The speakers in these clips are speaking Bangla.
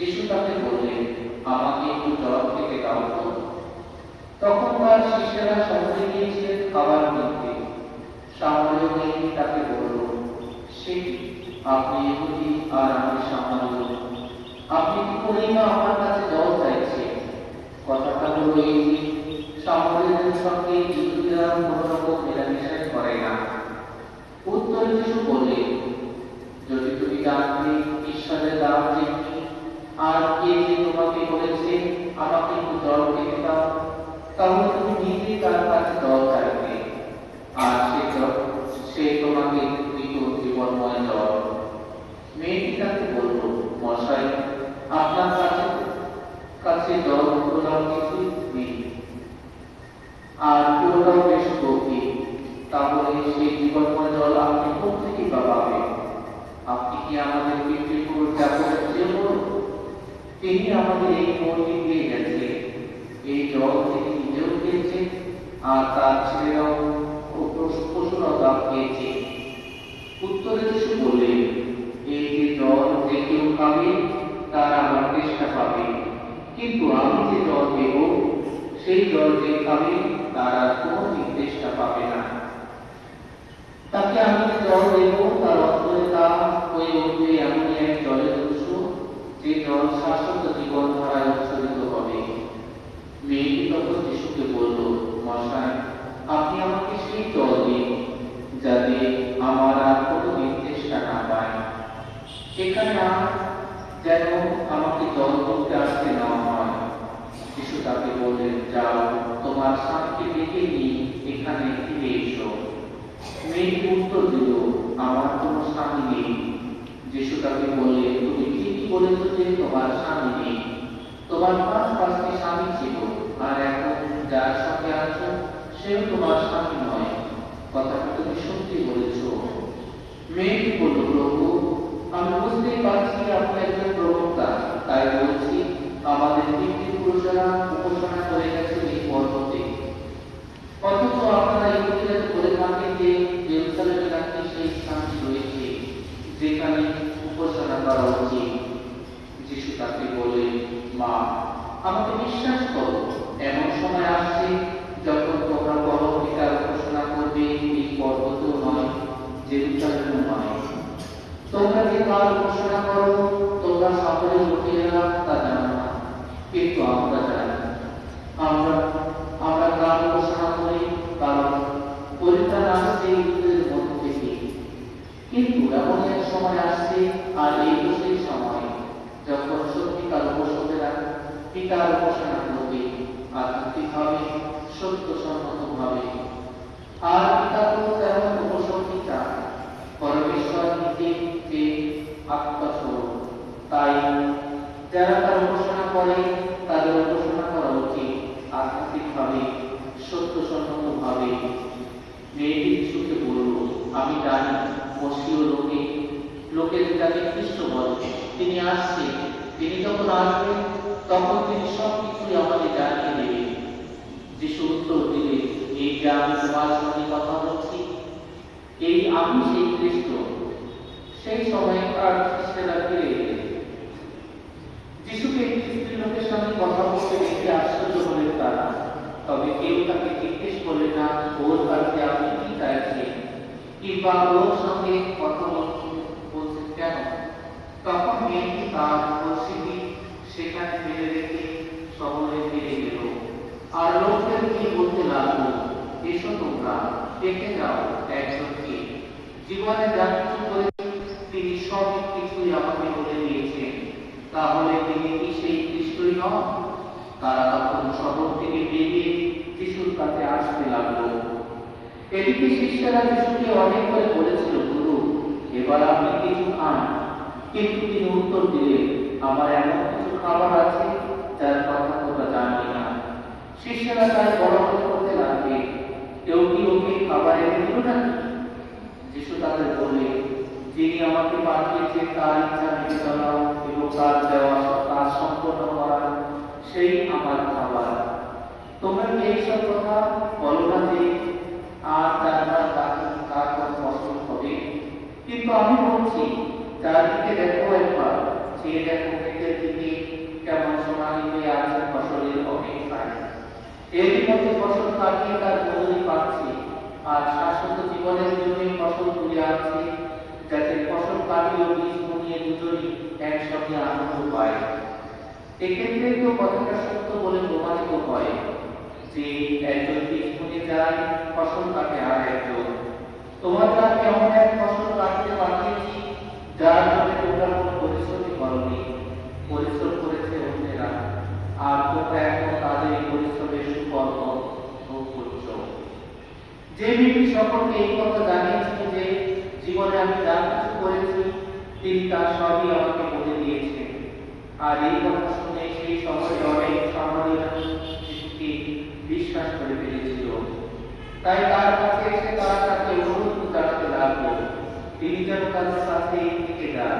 যিশু তাকে বললেন, আমাকে একটু জল খেতে দাও তো। তখন তার শিষ্যেরা শহরে গিয়েছিলেন খাবার কিনতে। সামরীয় মেয়ে তাকে বলল, সে কি, আপনি ইহুদি আর আমি সামরীয়, আপনি কি করেই না আমার কাছে জল চাইছেন? কথাটা হলো এই যে, সামরীয়দের সঙ্গে ইহুদিরা কোনো রকম মেলামেশাই করে না। উত্তরে যিশু বললেন, যদি তুমি জানতে ঈশ্বরের দাম যেমনি, আর কে যে তোমাকে বলেছে আমাকে একটু জল খেতে দাও, তাহলে তুমি নিজেই তার কাছে জল চাইবে, আর সে তোমাকে দিত জীবনময় জল। মেয়েটি তাকে বলল, মশাই, আপনার কাছে কাছে জল তোলার কিছুই নেই, আর কুয়োটাও বেশ গভীর, তাহলে সেই জীবনময় জল আপনি কোথা থেকে পাবেন? আপনি কি আমাদের পৃথিবীর উপর চাপের জন্য? তিনি আমাদের এই মনটি দিয়ে গেছে, এই জল তিনি নিজেও খেয়েছেন, আর তার ছেলেরাও পশুরাও তা খেয়েছে। উত্তরে যিশু বললেন, এই যে জল যে কেউ খাবে তার আবার তেষ্টা পাবে, কিন্তু আমি যে জল দেব সেই জল যে খাবে তার আর কোনোদিন তেষ্টা পাবে না। তাকে আমি যে জল দেব তার অন্তরে তা হয়ে উঠবে এমনই এক জলের উৎস, যে জল শাশ্বত জীবন ধারায় উচ্ছ্বসিত হবে। মেয়েটি তখন যিশুকে বলল, মশাই, আপনি আমাকে সেই জল দিন, যাতে আমার আর কোনোদিন তেষ্টা না পায়, এখানে আর যেন আমাকে জল তুলতে আসতে না হয়। যিশু তাকে বললেন, যাও, তোমার স্বামীকে ডেকে নিয়ে এখানে ফিরে এসো। মেয়েটি উত্তর দিল, আমার কোনো স্বামী নেই। যিশু তাকে বললেন, তুমি ঠিকই বলেছ যে তোমার স্বামী নেই। তোমার 5টি স্বামী ছিল, আর এখন যার সঙ্গে আছো সেও তোমার স্বামী নয়। কথাটা তুমি সত্যি বলেছ। মেয়েটি বলল, প্রভু, আমি বুঝতেই পারছি আপনি একজন প্রবক্তা, তাই বলছি, আমাদের পিতৃপুরুষেরা উপাসনা করে গেছেন এই পর্বতে, অথচ আপনারা ইহুদিরা বলে থাকেন যে জেরুজালেমে নাকি সেই স্থান রয়েছে যেখানে উপাসনা করা উচিত। যিশু তাকে বললেন, মা, আমাকে বিশ্বাস করো, এমন সময় আসছে যখন তোমরা পরম পিতার উপাসনা করবে এই পর্বতেও নয়, জেরুজালেমেও নয়। তোমরা যে কার উপাসনা করো তোমরা সকলের লোকেরা তা জানো না, কিন্তু আমরা জানি। আমরা আমরা কার উপাসনা করি, কারণ পরিত্রাণ আসছে ইহুদিদের মধ্য থেকে। কিন্তু এমন এক সময় আসছে, আর এই সেই সময়, যখন সত্যিকার উপাসকেরা পিতার উপাসনা করবে, আধ্যাত্মিকভাবে, সত্যসম্মতভাবে। আর পিতা তো তেমন উপাসক পিতা, পরমেশ্বর নিজে যে আত্মস্বরূপ। তাই যারা তার উপাসনা করে তাদের উপাসনা করা উচিত আধ্যাত্মিকভাবে, সত্যসম্মতভাবে। মেয়েটি যিশুকে বলল, আমি জানি মসীয় লোকের যাকে খ্রিস্ট বলে তিনি আসছেন, তিনি যখন আসবেন তখন তিনি সবকিছুই আমাকে জানিয়ে দেবেন। যিশু উত্তর দিলেন, এই যে আমি তোমার সঙ্গে কথা বলছি, এই আমি সেই খ্রিস্ট। সেই সময় তার শিষ্যেরা ফিরে এলেন। যিশুকে খ্রিস্টের লোকের সঙ্গে কথা বলতে দেখে আশ্চর্য হলেন তারা, তবে কেউ তাকে জিজ্ঞেস করলেন না ওর কাছে আপনি কি চাইছেন, কিংবা ওর সঙ্গে কথা বলছেন কেন। তখন মেয়েটি তার উপস্থিতি সেখানে ফেলে রেখে শহরে ফিরে গেল, আর লোকদের কি বলতে লাগলো, এসো তোমরা দেখে যাও একজনকে, জীবনে যা কিছু করেছি তিনি সব কিছুই আমাকে বলে দিয়েছেন, তাহলে তিনি কি সেই খ্রিস্টই নন? তারা তখন শহর থেকে বেরিয়ে যিশুর কাছে আসতে লাগলো। এদিকে শিষ্যরা যিশুকে অনেক করে বলেছিল, গুরু, এবার আপনি কিছু খান। কিন্তু তিনি উত্তর দিলেন, আমার এমন কিছু খাবার আছে যার কথা তোমরা জানি না। শিষ্যরা তাই বড় করতে লাগবে, কেউ কি ওকে খাবার এনে দিল নাকি? যিশু তাদের বললেন, যিনি আমাকে পাঠিয়েছেন তার ইচ্ছা মেনে চলা এবং তার দেওয়া কাজ সম্পন্ন করা, সেই আমার খাবার। তোমরা কি এইসব কথা বলো না যে আর জানবার কার কোন ফসল হবে? কিন্তু আমি বলছি, চারদিকে দেখো একবার, চেয়ে দেখো ক্ষেতের দিকে, এরই মধ্যে ফসল কাটিয়ে তার মজুরি পাচ্ছে, আর শাশ্বত জীবনের জন্য ফসল তুলে আছে, যাতে ফসল কাটিয়ে বীজ বুনিয়ে দুজনই একসঙ্গে আনন্দ পায়। এক্ষেত্রে তো কথাটা সত্য বলে প্রমাণিত হয় যে একজন বীজ বুনে যায়, ফসল কাটে আর একজন। তোমাদের আমি এমন এক ফসল কাটতে পাঠিয়েছি যার জন্য তোমরা কোনো পরিশ্রমই করনি, পরিশ্রম করেছে অন্যেরা, আর তোমরা এখন তাদের পরিশ্রমের সুফল ভোগ করছো। যে ব্যক্তি সকলকে এই কথা জানিয়েছিল যে জীবনে আমি যা কিছু করেছি তিনি তার সবই আমাকে বলে দিয়েছেন, আর এই কথা শুনে সেই সময় অনেক সামরিক শিশুকে বিশ্বাস করে ফেলেছিল। তাই তার কাছে এসে তারা তাকে অনুরোধ জানাতে লাগলো তিনি যেন তাদের সাথে থেকে যান।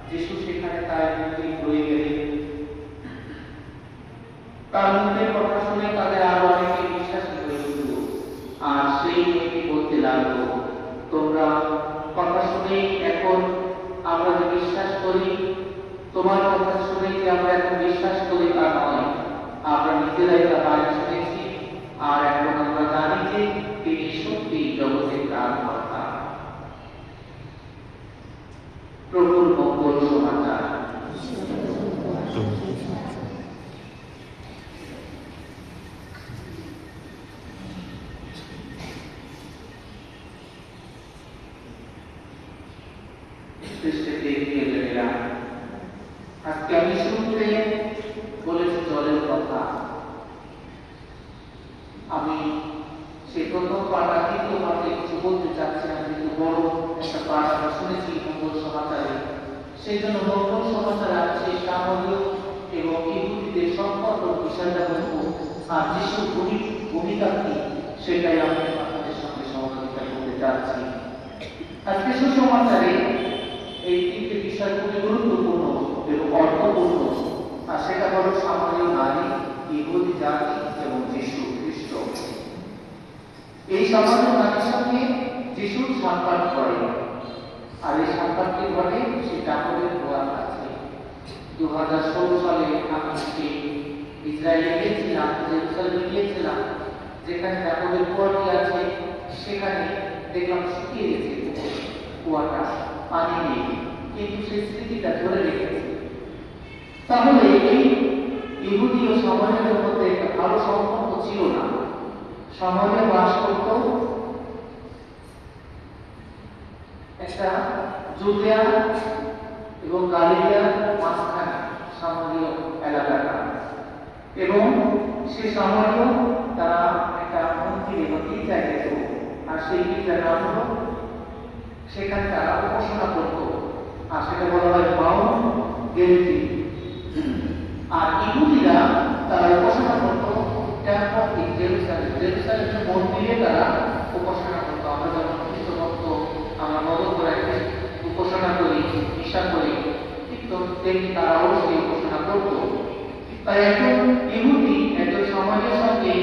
যিশু সেখানে তার মধ্যে রয়ে গেলেন। তার মুখের কথা শুনে তাদের আরো অনেকে বিশ্বাসী হয়ে উঠল, আর সেই মেয়েকে বলতে লাগলো, তোমরা কথা শুনে এখন আমরা যে বিশ্বাস করি, তোমার কথা শুনে যে আমরা এখন বিশ্বাস করি তা নয়, আমরা নিজেরাই তা আগে শুনেছি, আর এখন আমরা জানি যে তিনি সত্যি জগতের ত্রাণকর্তা। প্রভুর মঙ্গল সমাচার। আজকে আমি শুনতে বলেছি জলের কথা। আমি সে প্রথম পাঠা দ্বিতীয় পাঠে কিছু বলতে চাচ্ছি না, কিন্তু বড় একটা পাঠ আমরা শুনেছি মঙ্গল সমাচারে। সেই জন্য মঙ্গল সমাচারে আমি সেই সামরিক এবং ইহুদিদের সম্পর্ক বিষয়টা বলবো, আর যিশুর ভূমিকা কি সেটাই আমি আপনাদের সঙ্গে সহযোগিতা করতে চাচ্ছি। আজকে সুসমাচারে এই তিনটে বিষয় খুবই গুরুত্বপূর্ণ এবং অর্থপূর্ণ, আর সেটা হলো সামান্য নারী, ইহুদি জাতি এবং যিশু খ্রিস্ট। এই সামান্য নারীর সঙ্গে যিশুর সাক্ষাৎ করে, আর এই সাক্ষাৎটি ঘটে সেই জাকবের কুয়ার কাছে। 2016 সালে আমি ইসরায়েলে গিয়েছিলাম, জেরুজালেমে গিয়েছিলাম, যেখানে জাকবের কুয়াটি আছে সেখানে দেখলাম শুকিয়ে গেছে কুয়াটা, পানি নেই, কিন্তু সেই স্মৃতিটা ধরে রেখেছে। তাহলে এই ইহুদি ও সামারিয়ার মধ্যে একটা ভালো সম্পর্ক ছিল না। সামারিয়া বাস করত একটা জুদিয়া এবং গালিলিয়ার মাঝখানে সামারীয় এলাকাটা, এবং সে সামারীয় তারা একটা মন্দিরে বা গির্জায় যেত, আর সেই গির্জার নাম হলো, সেখানে তারা উপাসনা করত, আর সেটা বলা হয় মাউন্ট গেরিজিম। আর ইহুদিরা তারা উপাসনা করত টেম্পল ইন জেরুজালেম, জেরুজালেমের মন্দিরে তারা উপাসনা করত। আমরা যখন খ্রিস্ট ভক্ত আমরা নবম করে উপাসনা করি, ঈশা করি, ঠিক তো তেমনি তারাও সেই উপাসনা করত। তাই একজন ইহুদি একজন সমাজের সঙ্গে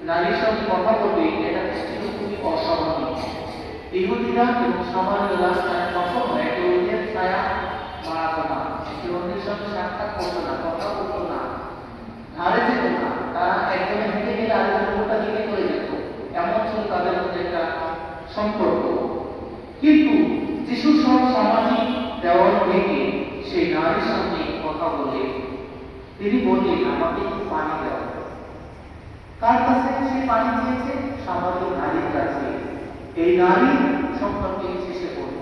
নারীর সঙ্গে কথা বলবে, এটা ছিল খুবই অস্বাভাবিক। ইহুদিরা এবং সমাজেরা কখনো একে অন্যের ছায়া মারাতো না, একে অন্যের সঙ্গে সাক্ষাৎ করতো না, কথা বলতো না, ধারে যেত না। তারা একজনে হেঁটে গেলে আরেকজন ওটা দিকে করে যেত, এমন ছিল তাদের মধ্যে একটা সম্পর্ক। কিন্তু যিশু সব সামাজিক দেওয়াল ভেঙে সেই নারীর সঙ্গে কথা বলে তিনি বললেন, আমাকে একটু পানি দাও। কার কাছে সে পানি চেয়েছে? সামাজিক নারীর কাছে। এই নারী সম্পর্কে শেষে বলব।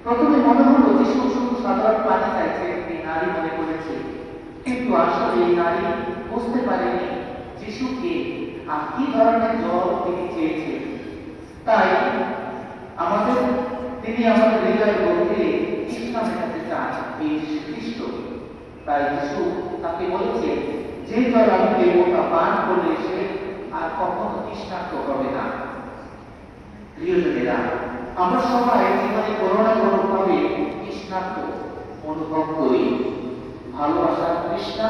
প্রথমে মনে হলো যিশু শুধু সাধারণ পানি চাইছে, এই নারী মনে করেছে, কিন্তু আসলে এই নারী বুঝতে পারেনি যিশুকে আর কি ধরনের জল তিনি চেয়েছেন। তাই তিনি আমাদের হৃদয়ের গভীরে তৃষ্ণা মেটাতে চান, এই যিশু খ্রিস্ট। তাই যিশু তাকে বলেছে, যে জল আমি দেব তা পান করলে সে আর কখনো তৃষ্ণার্ত হবে না। প্রিয়জনেরা, আমরা সবাই জীবনে কোনো না কোনো ভাবে তৃষ্ণার্ত অনুভব করি। ভালোবাসার তৃষ্ণা,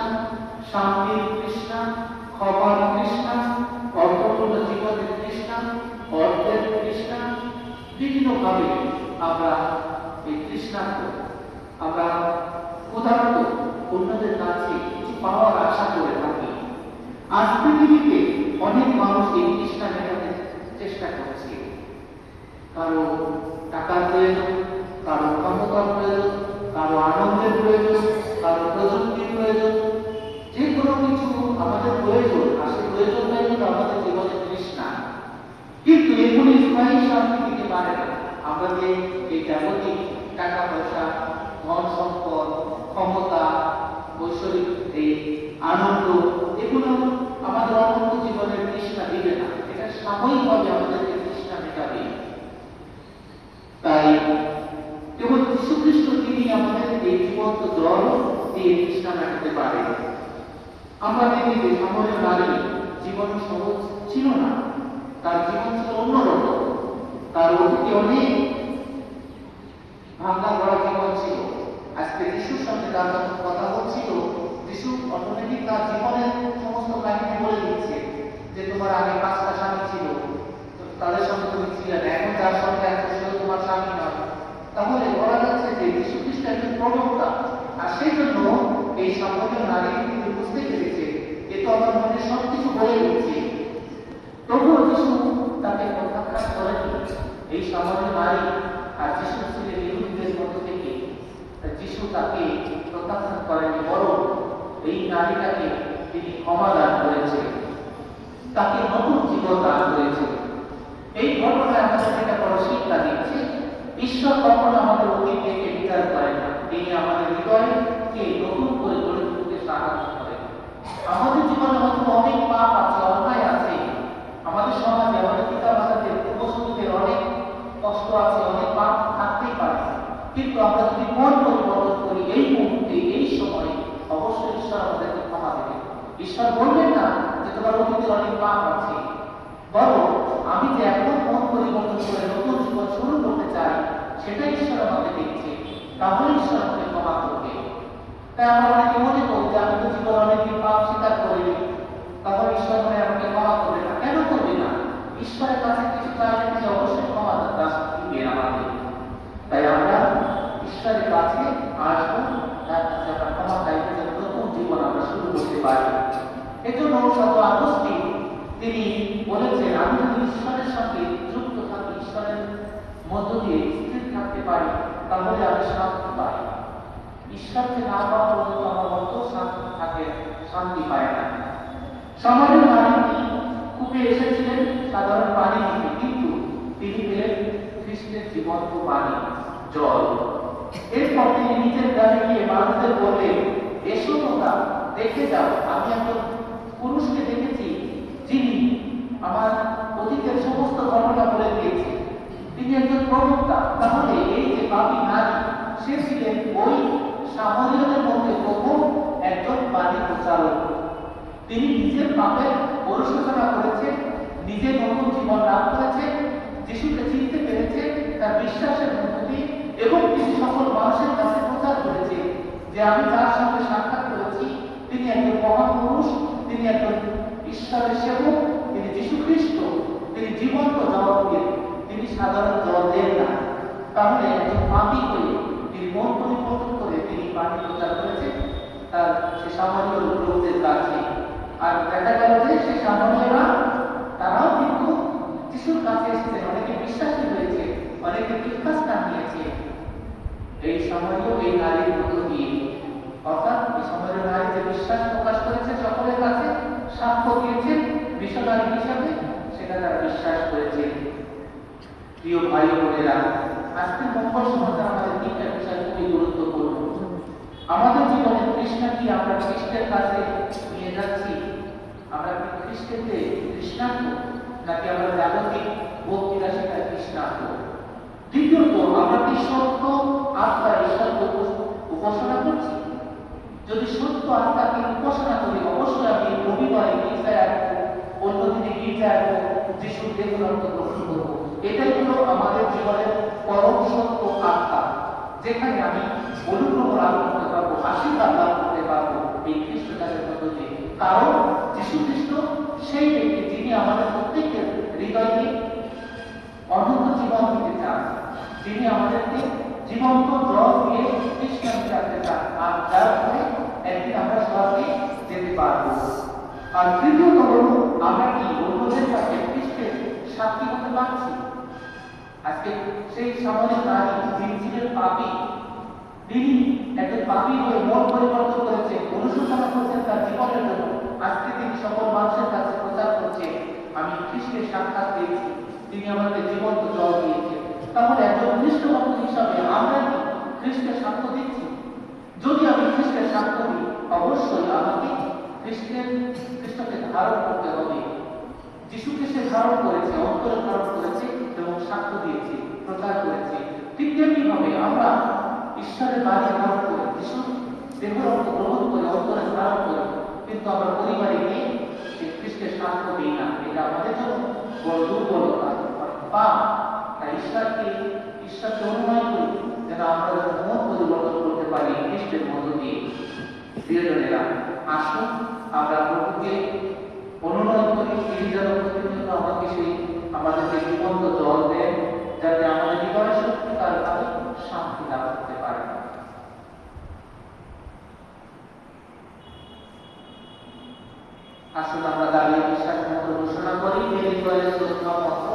শান্তির তৃষ্ণা, ক্ষমার তৃষ্ণা, অর্থপূর্ণ জীবনের তৃষ্ণা, অর্থের তৃষ্ণা, বিভিন্ন ভাবে আমরা এই তৃষ্ণার্ত, আমরা ক্ষুধার্ত, অন্যদের কাছে কিছু পাওয়ার আশা করে থাকি। আজ পৃথিবীতে অনেক মানুষ এই তৃষ্ণা মেটাতে চেষ্টা করছে। কারো টাকার প্রয়োজন, কারো ক্ষমতার প্রয়োজন, কারো আনন্দের প্রয়োজন, কারো প্রযুক্তির প্রয়োজন, যে কোনো কিছু আমাদের প্রয়োজন, আর সেই প্রয়োজনটাই কিন্তু আমাদের জীবনের তৃষ্ণা। কিন্তু এগুলি স্থায়ী শান্তি দিতে পারে না। আমরা যে এই জাগতিক টাকা পয়সা, ধন সম্পদ, ক্ষমতা, ঐশ্বরিক এই আনন্দ, এগুলো আমাদের অনন্ত জীবনের তৃষ্ণা দিবে না। এটা সাময়িকভাবে আমাদেরকে তৃষ্ণা মেটাবে। তাই কেবল যীশু খ্রিস্ট তিনি আমাদের এই জীবন্ত জল দিয়ে তৃষ্ণা মেটাতে পারে। আমরা দেখি যে সামরিক নারী জীবন সহজ ছিল না, তার জীবন ছিল অন্যরকম। তার অতীতে অনেক ভাঙ্গা গড়া জীবন ছিল। আজকে যিশুর সঙ্গে তার যখন কথা হচ্ছিল, যিশু অটোমেটিক তার জীবনের সমস্ত কাহিনী বলে দিচ্ছে যে তোমার আগে 5টা স্বামী ছিল, তাদের সঙ্গে তুমি ছিলে না, এখন যার সঙ্গে আছো সেও তোমার স্বামী নয়। তাহলে বলা যাচ্ছে যে যীশু খ্রিস্ট একজন প্রবক্তা, আর সেই জন্য এই সামরিক নারী কিন্তু বুঝতে পেরেছে এ তো আমার মনে সবকিছু বলে দিচ্ছে। তবুও যিশু তাকে প্রত্যাখ্যান করেনি। এই সামরিক নারী আর যিশু ছিলেন ইহুদিদের মধ্যে থেকে, যিশু তাকে প্রত্যাখ্যান করেনি, বরং এই নারীটাকে তিনি ক্ষমা দান করেছেন, তাকে নতুন জীবন দান করেছেন। এই ঘটনায় আমাদের একটা বড় শিক্ষা দিচ্ছে, ঈশ্বর কখনো আমাদের অতীতকে বিচার করেন না, তিনি আমাদের হৃদয়কে নতুন করে গড়ে তুলতে সাহায্য করেন। আমাদের জীবনে হয়তো অনেক পাপ আছে, অন্যায় আছে, আমাদের সমাজে আমাদের পিতা মাতাদের পূর্বসূরীদের অনেক কষ্ট আছে, অনেক পাপ থাকতেই পারে। কিন্তু আমরা যদি মন পরিবর্তন করি এই মুহূর্তে, এই সময়ে, অবশ্যই ঈশ্বর আমাদেরকে ক্ষমা দেবেন। ঈশ্বর বলবেন না যে তোমার অতীতের অনেক পাপ আছে, বরং আমি যে এখন মন পরিবর্তন করে নতুন জীবন শুরু করতে চাই, সেটাই ঈশ্বর আমাকে দেখছে, তাহলে ঈশ্বর আমাকে ক্ষমা করবে। তাই আমরা অনেকে মনে করি যে আমি তো জীবন অনেকদিন পাপ স্বীকার করিনি, তখন ঈশ্বর মনে আমাকে ক্ষমা করবে না। কেন করবে না? ঈশ্বরের কাছে কিছু চাইলে তিনি অবশ্যই ক্ষমা দিবেন আমাদের। তাই আমরা ঈশ্বরের কাছে আসবো, তার কাছে আমরা ক্ষমা চাইবো, যেন নতুন জীবন আমরা শুরু করতে পারি। এজন্য সন্ত আগস্টিন তিনি বলেছেন, আমি যদি ঈশ্বরের সঙ্গে যুক্ত থাকি, ঈশ্বরের মধ্য দিয়ে স্থির থাকতে পারি, তাহলে আমি শান্তি পাই। ঈশ্বরকে না পাওয়া পর্যন্ত আমার মতো শান্তি থাকে, শান্তি পায় না। সামরিক নারীটি কূপে এসেছিলেন সাধারণ পানি নিতে, কিন্তু তিনি পেলেন খ্রিস্টের জীবন্ত পানি, জল। এরপর তিনি নিজের গ্রামে গিয়ে মানুষদের বললেন, এসো তোমরা দেখে যাও, আমি একজন পুরুষকে দেখেছি যিনি আমার অতীতের সমস্ত ঘটনা বলে দিয়েছে, তিনি একজন প্রবক্তা। তাহলে এই যে পাপী নারী, সে ছিলেন ওই সামরিয়দের মধ্যে প্রথম একজন বাণী প্রচারক। তিনি নিজের পাপের অনুশোচনা করেছেন, নিজের নতুন জীবন লাভ করেছেন, যিশুকে চিনতে পেরেছেন তার বিশ্বাসের মধ্য দিয়ে, এবং তিনি সকল মানুষের কাছে প্রচার করেছেন যে আমি তার সঙ্গে সাক্ষাৎ করেছি, তিনি একজন মহান পুরুষ, তিনি একজন ঈশ্বরের সেবক, তিনি যীশু খ্রিস্ট, তিনি জীবন্ত জল দেন, তিনি সাধারণ জল দেন না। তাহলে একজন পাপী হয়ে তিনি মন পরিবর্তন করে তিনি বাণী প্রচার করেছেন তার সে সামান্য লোকদের কাছে। আর দেখা গেল যে সে সামান্যরা তারাও কিন্তু যিশুর কাছে এসেছেন, অনেকে বিশ্বাসী হয়েছে, অনেকে দীক্ষাস্থান নিয়েছে এই সামান্য এই নারীর মধ্য দিয়ে। অর্থাৎ এই সামান্য নারী যে বিশ্বাস প্রকাশ করেছে সকলের কাছে, সাক্ষ্য দিয়েছেন মিশনারি হিসাবে, সেটা তারা বিশ্বাস করেছে। প্রিয় ভাই বোনেরা, আজকের মঙ্গল সমাজে আমাদের তিনটা বিষয় খুবই গুরুত্বপূর্ণ। আমাদের জীবনের তৃষ্ণা কি আমরা খ্রিস্টের কাছে নিয়ে যাচ্ছি? আমরা কি খ্রিস্টের তৃষ্ণার্ত, নাকি আমরা জাগতিক ভোগ বিলাসিতার তৃষ্ণার্ত? দ্বিতীয়ত, আমরা কি সত্য আত্মা ঈশ্বরকে উপাসনা করছি? যদি সত্য আত্মাকে উপাসনা করি, অবশ্যই আমি রবিবারে গির্জায় আসবো, অন্যদিনে গির্জায় আসবো, যিশুর দেহ রক্ত গ্রহণ করবো। এটাই হলো আমাদের জীবনের পরম সত্য আত্মা, যেখানে আমি অনুগ্রহ লাভ করতে পারবো, আশীর্বাদ লাভ করতে পারবো এই খ্রিস্ট জাতির মধ্য দিয়ে। কারণ যীশু খ্রিস্ট সেই ব্যক্তি যিনি আমাদের প্রত্যেকের হৃদয়কে অনন্ত জীবন দিতে চান, যিনি আমাদেরকে জীবন্ত জল দিয়ে তৃষ্ণা মেটাতে চান, আর যার ফলে একদিন আমরা স্বর্গে যেতে পারবো। আর তৃতীয় সেই সামরিক নারী যিনি ছিলেন পাপী, তিনি একজন পাপী হয়ে মন পরিবর্তন করেছে, অনুশোচনা করছেন তার জীবনের জন্য। আজকে তিনি সকল মানুষের কাছে প্রচার করছেন, আমি খ্রিস্টের সাক্ষাৎ পেয়েছি, তিনি আমাকে জীবন্ত জল দিয়েছেন। তাহলে একজন খ্রিস্ট ভক্ত হিসাবে আমরা কি খ্রিস্টের সাক্ষ্য দিচ্ছি? যদি আমি খ্রিস্টের সাক্ষ্য দিই, অবশ্যই আমাকে খ্রিস্টকে ধারণ করতে হবে। যিশুকে সে ধারণ করেছে, অন্তরে ধারণ করেছে এবং সাক্ষ্য দিয়েছে, প্রচার করেছে। ঠিক তেমনি ভাবে আমরা ঈশ্বরের বাণী ধারণ করে, যিশুর দেহ রক্ত গ্রহণ করে, অন্তরে ধারণ করে, কিন্তু আমরা পরিবারে গিয়ে খ্রিস্টের সাক্ষ্য দিই না। এটা আমাদের জন্য বড় দুর্বলতা বা তাই ঈশ্বরকে অনুনয় করি যেন আমরা মন পরিবর্তন করতে পারি খ্রিস্টের মধ্য দিয়ে। প্রিয়জনেরা, আসুন আমরা প্রভুকে অনুনয় করি, তিনি যেন প্রতিনিয়ত আমাকে আমাদেরকে জীবন্ত জল দেন, যাতে আমাদের হৃদয় সত্যিকার ভাবে শান্তি লাভ করতে পারে। আসুন আমরা দাঁড়িয়ে বিশ্বাস মতো ঘোষণা করি, হৃদয়ের শ্রদ্ধা মতো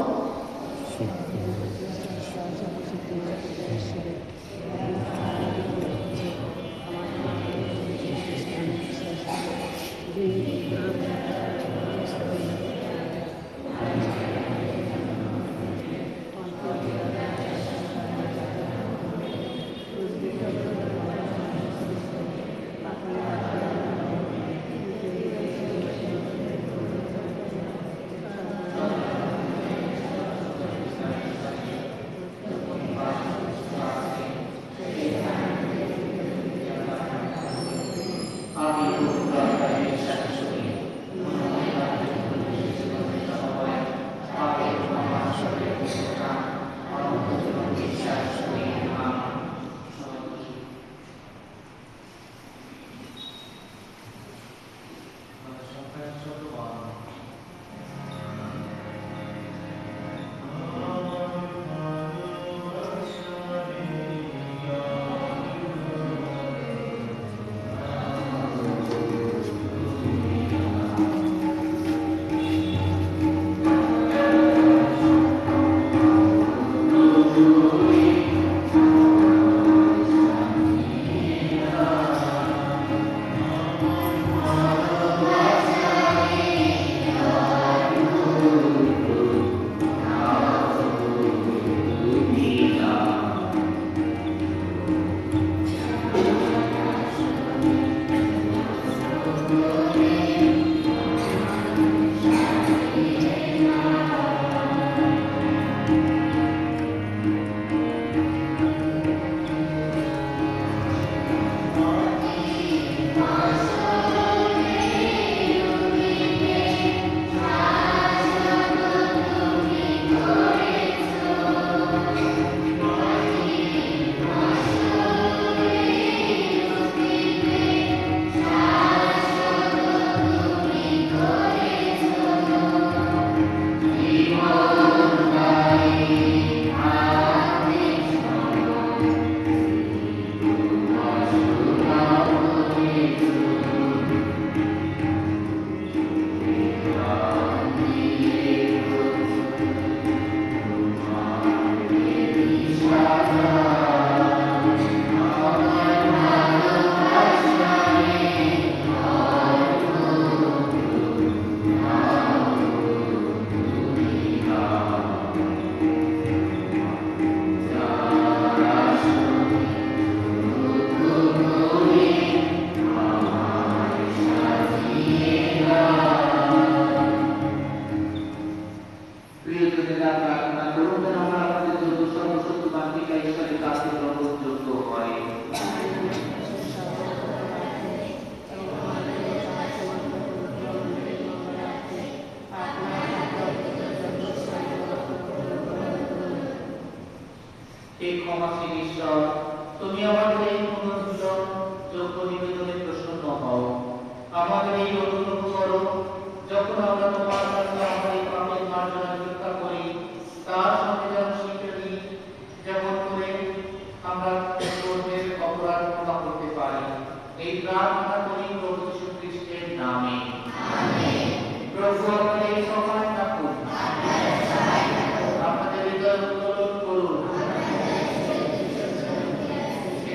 আপনাদের হৃদয় উত্তোলন করুন।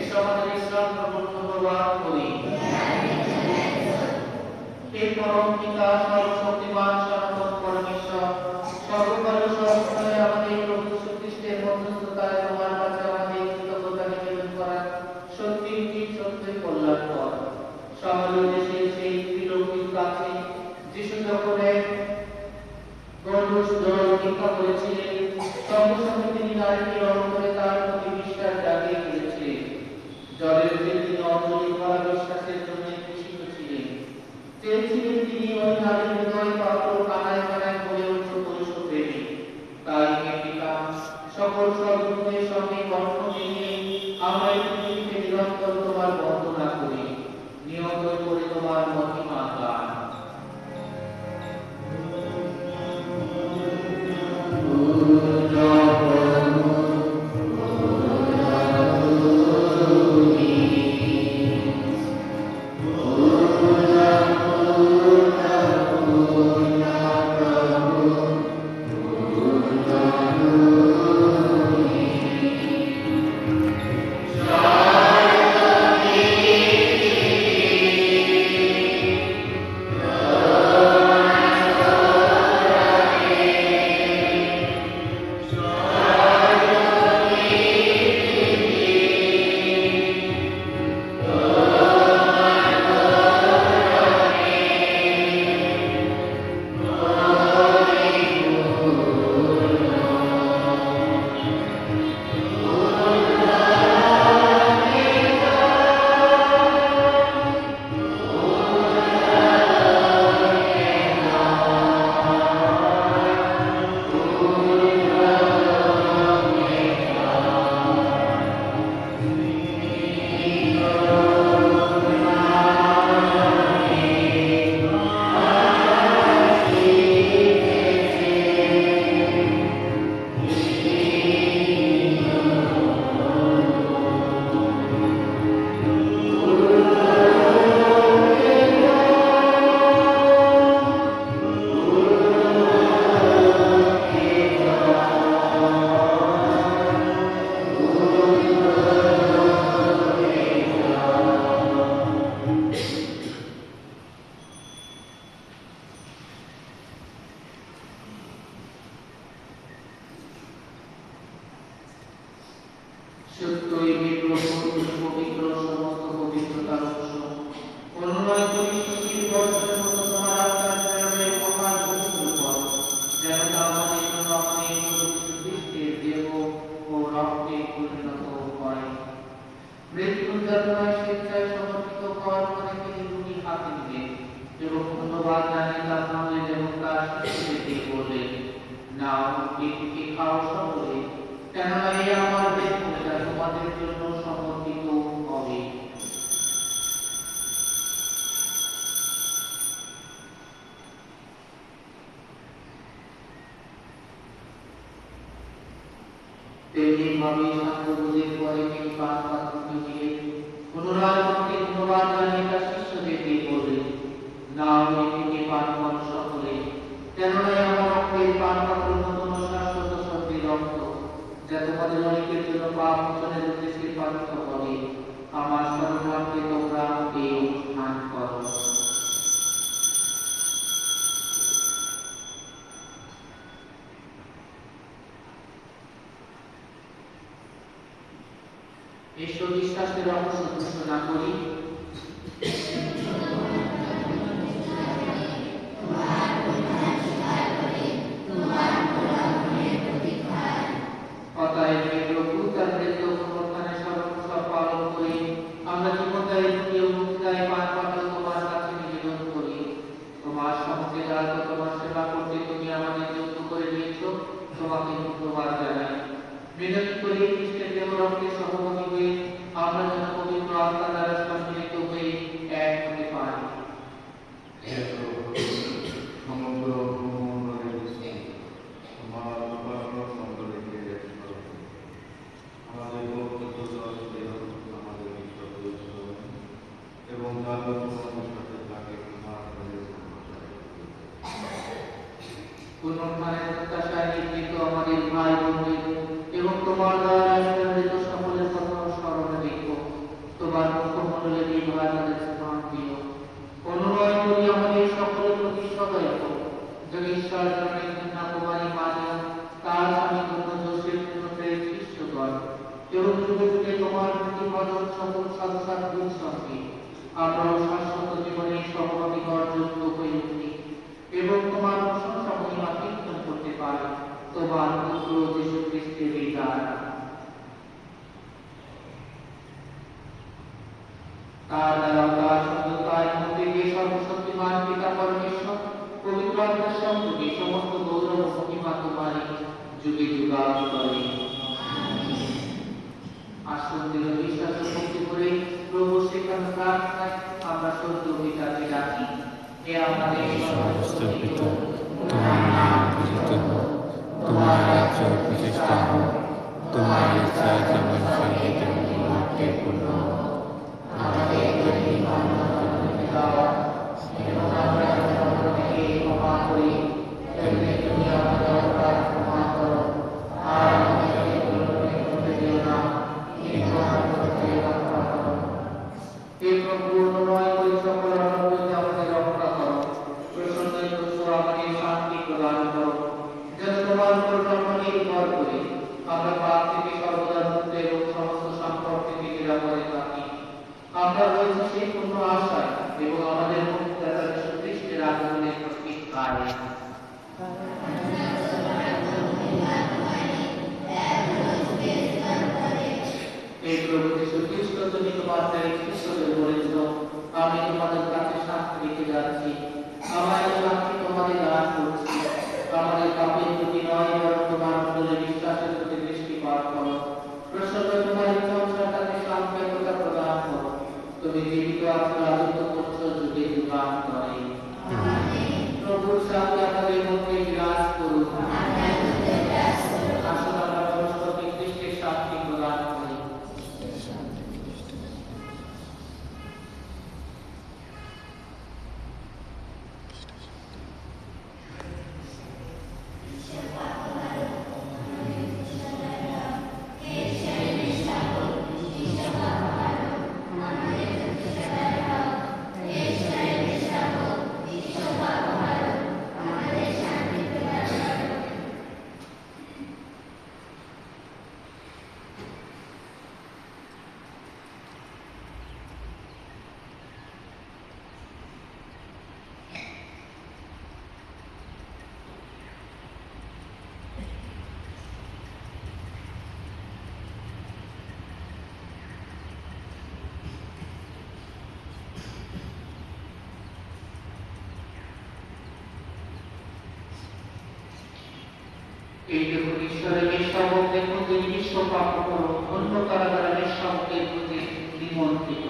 এসো আমাদের ইসলাম গ্রহণ করবার করি। হে পরম পিতা সর্বশক্তিমান সনাতন পরমেশ্বর, সর্বকাল সর্বকালে আমাদের প্রভু যীশু খ্রিস্টের মধ্যস্থতায় তোমার কাছে আমাদের কৃতজ্ঞতা নিবেদন করা সত্যি সত্যি কল্যাণকর। সমাজের দেশের সেই ত্রিলোকীর কাছে যিশু যখন এক গণ্ডূষ জল ভিক্ষা করেছিলেন, সঙ্গে সঙ্গে তিনি নারীকে রণ করে তার প্রতি বিশ্বাস জাগিয়ে তুলেছিলেন। জলের যে তিনি অঞ্জলি করা বিশ্বাসের জন্য খুশিত ছিলেন, চেয়েছিলেন তিনি ওই নারীর হৃদয় পাত্র কানায় কানায় ভরে উঠল পুরুষ প্রেমে। তাই হে পিতা, সকল সদ্গুণের সঙ্গে কণ্ঠ মিলিয়ে আমরা এই পৃথিবীতে নিরন্তর তোমার বন্দনা করি, নিয়ত করে তোমার মহিমা গান। সত্যই হে প্রভু, তুমি পবিত্র, সমস্ত পবিত্রতার উৎস। অনুনয় করি শীত বর্ষণের মতো তোমার আত্মার প্রেরণে উপহার গ্রহণ কর, যেন তা আমাদের জন্য আমাদের প্রভু খ্রিস্টের দেহ ও রক্তে পরিণত হয়। মৃত্যুর যাতনায় স্বেচ্ছায় সমর্পিত হওয়ার পরে তিনি দুটি হাতে নিলেন এবং ধন্যবাদ জানিয়ে তার নামে যেমন তার শিষ্যদেরকে বললেন, নাও এটিকে খাও সকলে, কেননা এই আমার দেহ যা তোমাদের জন্য সমর্পিত হবে। তেমনি ভাবে সান্ধ্যভোজের পরে তিনি পান পাত্রটি নিলেন, পুনরায় তোমাকে ধন্যবাদ জানিয়ে তার শিষ্যদেরকে বললেন, নাও এটিকে পান করো সকলে, কেননা এই আমার রক্তের পান পাত্র নতুন ও শাশ্বত সত্যের রক্ত, যা তোমাদের অনেকের জন্য পাপ মোচনের উদ্দেশ্যে পালিত হবে। আমার স্মরণার্থে তোমরা এই অনুষ্ঠান করো। এসো বিশ্বাসের রহস্য ঘোষণা করি। অতএব হে প্রভু, তার মৃত্যু পুনরুত্থানের স্মরণ উৎসব পালন করে আমরা জীবনদায়ী দুটি ও মুক্তিদায়ী পান পাত্র তোমার কাছে নিবেদন করি। তোমার সমাজে যারা তোমার সেবা করতে তুমি আমাদের যোগ্য করে নিয়েছ, তোমাকে ধন্যবাদ জানাই। বিনতি করি খ্রিস্টের দেহ রক্তে সহভাগী হয়ে আমরা যেন পবিত্র আত্মা দ্বারা সম্মিলিত হয়ে এক নিকট সকল সাধুসাধ্বীর সঙ্গে আমরাও শাশ্বত জীবনে সহভাগী হওয়ার যোগ্য হয়ে উঠি এবং তোমার প্রশংসা মহিমা কীর্তন করতে পারি তোমার পুত্র যীশু খ্রিস্টের এই দ্বারা। তার দ্বারা তার সঙ্গে তার মধ্যে যে সর্বশক্তিমান পিতা পরমেশ্বর পবিত্র আত্মার সঙ্গে সমস্ত গৌরব ও মহিমা তোমারই যুগে যুগান্তরে। আসন্দির বিশ্বাস ও ভক্তি করে প্রভু শেখানো প্রার্থনায় আমরা সত্য পিতাকে ডাকি। হে আমাদের সমস্ত পিতা, তোমার নাম পূজিত হোক, তোমার রাজ্য প্রতিষ্ঠা হোক, তোমার ইচ্ছা যেমন স্বর্গে তেমনি মর্তে পূর্ণ হোক। আমাদের দৈনিক অন্ন প্রতিদিন দাও, এবং আমরা যেন অপরকে ক্ষমা করি, তেমনি তুমি আমাদের অপরাধ ক্ষমা করো। আর আমাদেরকে প্রলোভনে পড়তে দিও না, কিন্তু আমাদের থেকে রক্ষা করো। হে প্রভু, অনুনয় করি সকল অনর্থ হইতে আমাদের রক্ষা করো। প্রসন্ন হইতেছ আমাদের শান্তি প্রদান করো, যেন তোমার উপর জন্ম নির্ভর করে আমরা পাপ থেকে সর্বদা মুক্ত এবং সমস্ত সম্পদ থেকে নিরাপদে থাকি। আমরা রয়েছি সেই পূর্ণ আশায় এবং আমাদের মুক্তিদাতা যীশু খ্রিস্টের আগমনের প্রতীক্ষায়। হে প্রভু যীশু খ্রিস্ট, তুমি তোমার প্রেরিত শিষ্যদের বলেছ, আমি তোমাদের কাছে শান্তি রেখে যাচ্ছি, আমার শান্তি তোমাদের দান করছি। আমাদের পাপের প্রতি নয়, বরং তোমার মণ্ডলে বিশ্বাসের প্রতি দৃষ্টিপাত করো। প্রসন্ন তোমার ইচ্ছা অনুসারে তাকে শান্তি একতা প্রদান করো। তুমি জীবিত আছো, রাজত্ব করছো যুগে যুগান্তরে। প্রভুর শান্তি আমাদের মধ্যে বিরাজ করুন। আসুন আমরা পরস্পরকে খ্রিস্টের শান্তি প্রদান করি। এই দেখুন ঈশ্বরের নিঃস্বামক, দেখুন তিনি বিশ্ব পাপ করো, অন্য তারা তারা নিঃস্বামকের প্রতি নিমন্ত্রিত।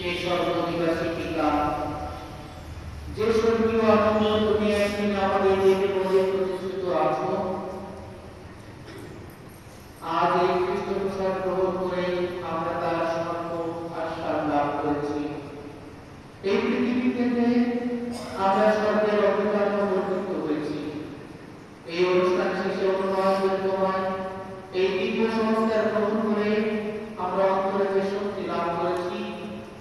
সেই সর্বনিবাসী পিতা, যে স্বর্গীয় আনন্দ তুমি একদিন আমাদের দেবে বলে প্রতিষ্ঠিত আছো, আজ এই খ্রিস্ট প্রসাদ গ্রহণ করে আমরা তার স্বর্গ আস্বাদ লাভ করেছি। এই পৃথিবী থেকে আমরা স্বর্গের অভিধান বর্ধিত হয়েছি। এই অনুষ্ঠান শেষে অনুমোদন তোমায় এই দিব্য সংস্কার গ্রহণ করে আমরা অন্তরে যে শক্তি লাভ করেছি,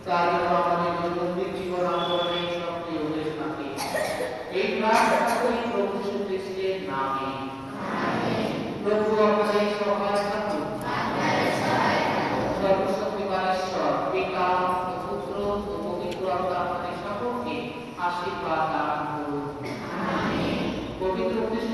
তা যেন আমাদের দৈনন্দিন জীবন আন্দোলনে সক্রিয় হয়ে থাকে। এই প্রার্থনা করি প্রভু যীশু খ্রিস্টের নামে। প্রভু আপনাদের সহায় থাকুন। সর্বশক্তিমান ঈশ্বর পিতা ও পুত্র ও পবিত্র আত্মা আপনাদের সকলকে আশীর্বাদ দান করুন। পবিত্র খ্রিস্ট